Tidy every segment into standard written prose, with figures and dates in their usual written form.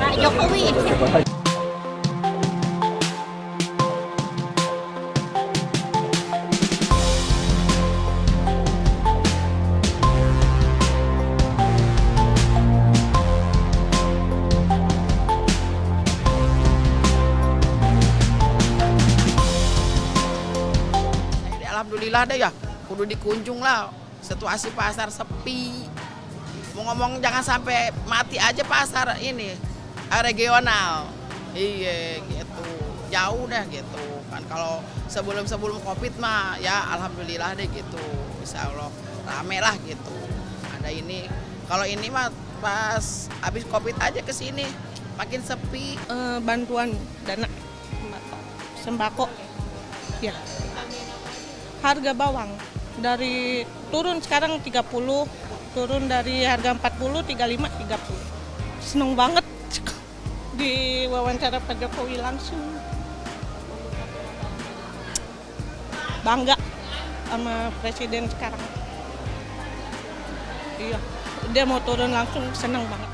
Pak Jokowi. Alhamdulillah deh ya, kudu dikunjung lah. Situasi pasar sepi. Mau ngomong jangan sampai mati aja pasar ini regional. Iya gitu, jauh deh gitu. Kan kalau sebelum Covid mah ya alhamdulillah deh gitu. Insya Allah rame lah gitu. Ada ini, kalau ini mah pas habis Covid aja ke sini makin sepi. Bantuan dana sembako ya. Harga bawang dari turun sekarang 30, turun dari harga 40, 35, 30. Seneng banget di wawancara Pak Jokowi langsung. Bangga sama presiden sekarang. Iya, dia mau turun langsung, seneng banget.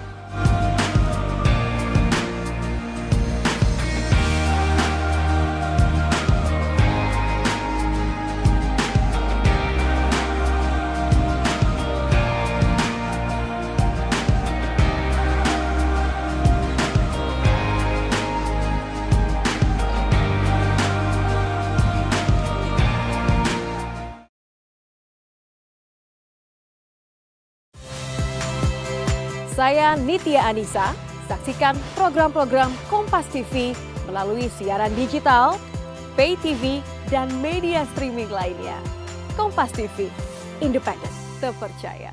Saya Nitya Anissa, saksikan program-program Kompas TV melalui siaran digital, pay TV, dan media streaming lainnya. Kompas TV, independen, terpercaya.